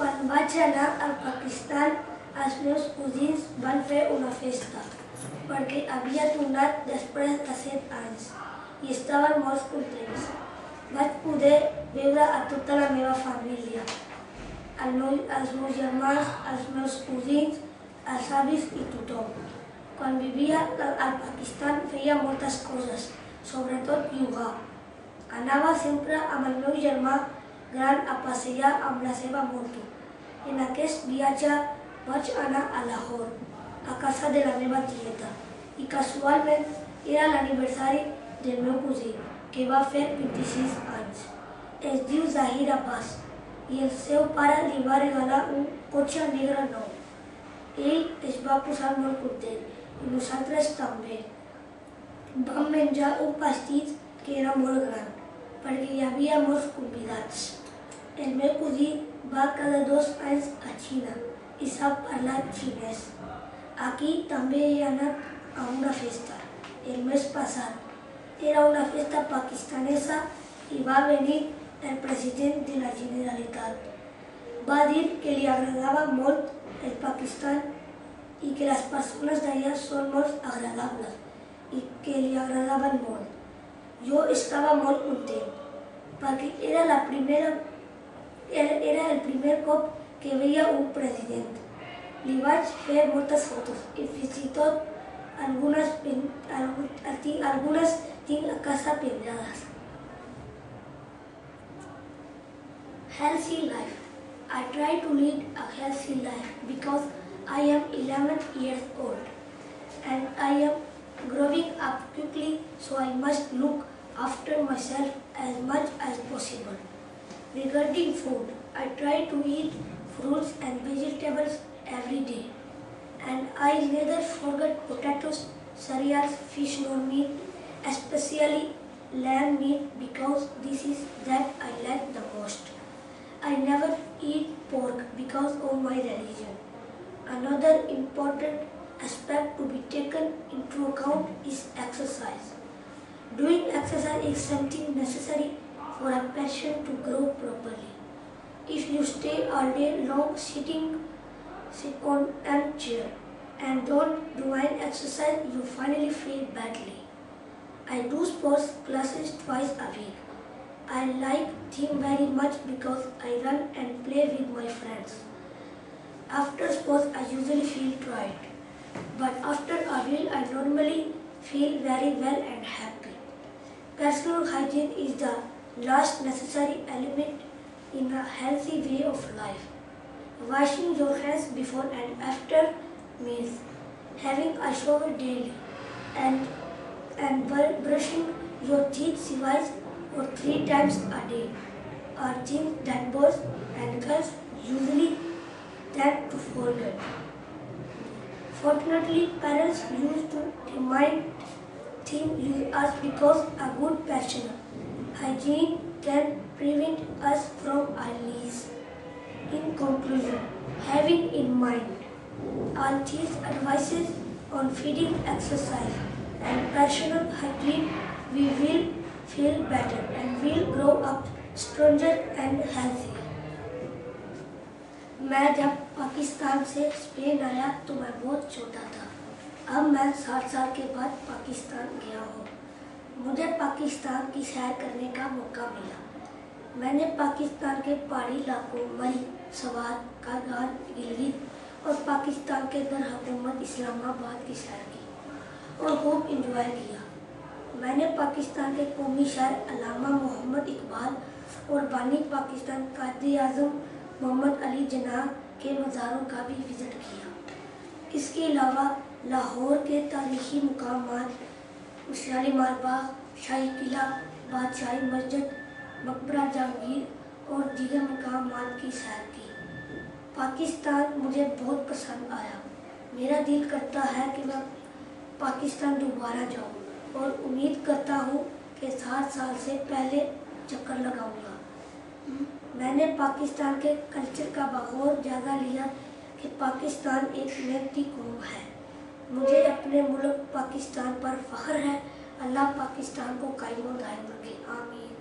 Quan vaig anar al Pakistan, els meus cosins van fer una festa, perquè havia tornat després de 7 anys i estaven molt contents. Vaig poder veure a tota la meva família, els meus germans, els meus cosins, els avis i tothom. Quan vivia al Pakistan feia moltes coses, sobretot jugar. Anava sempre amb el meu germà gran a passejar amb la seva moto. En aquest viatge vaig anar a Lahore, a casa de la meva tieta, i casualment era l'aniversari del meu cosí, que va fer 26 anys. Es diu Zahir Abbas i el seu pare li va regalar un cotxe negre nou. Ell es va posar molt content i nosaltres també. Vam menjar un pastís que era molt gran, perquè hi havia molts convidats. El meu cosí va cada 2 anys a Xina i sap parlar xinès. Aquí també he anat a una festa, el mes passat. Era una festa pakistanesa i va venir el president de la Generalitat. Va dir que li agradava molt el Pakistan i que les persones d'allà són molt agradables i que li agradaven molt. Jo estava molt content, perquè era el primer cop que veia un president. Li vaig fer moltes fotos i fins i tot algunes tinc a casa penjades. Healthy life. I try to lead a healthy life because I am 11 years old and I am growing up quickly, so I must look after myself as much as possible. Regarding food, I try to eat fruits and vegetables every day, and I neither forget potatoes, cereals, fish nor meat, especially lamb meat because this is that I like the most. I never eat pork because of my religion. Another important aspect to be taken into account is exercise. Doing exercise is something necessary for a person to grow properly. If you stay all day long sitting on a chair and don't do an exercise, you finally feel badly. I do sports classes twice a week. I like them very much because I run and play with my friends. After sports, I usually feel tired, but after a while, I normally feel very well and happy. Personal hygiene is the last necessary element in a healthy way of life. Washing your hands before and after meals, having a shower daily, and brushing your teeth twice or 3 times a day are things that boys and girls usually tend to forget. Fortunately, parents used to remind us because a good personal hygiene can prevent us from our needs. In conclusion, having in mind all these advices on feeding, exercise and personal hygiene, we will feel better and will grow up stronger and healthy. मैं जब पाकिस्तान से Spain आया तो मैं बहुत छोटा था। अब मैं 7 साल के बाद पाकिस्तान गया हूँ। मुझे पाकिस्तान की सैर करने का मौका मिला। मैंने पाकिस्तान के पहाड़ी इलाकों मरी, सवात, कारगार, गिलगित और पाकिस्तान के दर हुकूमत इस्लामाबाद की सैर की और खूब इंजॉय किया। मैंने पाकिस्तान के कौमी शायर अल्लामा मोहम्मद इकबाल और बानी पाकिस्तान कायदे आज़म मोहम्मद अली जिन्ना के मज़ारों का भी विज़िट किया। इसके अलावा लाहौर के तारीखी मुकामात, शालीमार बाग, शाही किला, बादशाही मस्जिद, मकबरा जहांगीर और दीगर मकामात की सैर की। पाकिस्तान मुझे बहुत पसंद आया। मेरा दिल करता है कि मैं पाकिस्तान दोबारा जाऊं और उम्मीद करता हूं कि 7 साल से पहले चक्कर लगाऊंगा। मैंने पाकिस्तान के कल्चर का बहुत जायजा लिया कि पाकिस्तान एक मेहनती कौम है। मुझे अपने मुल्क पाकिस्तान पर फख्र है। अल्लाह पाकिस्तान को कायम दायम रखे। आमीन।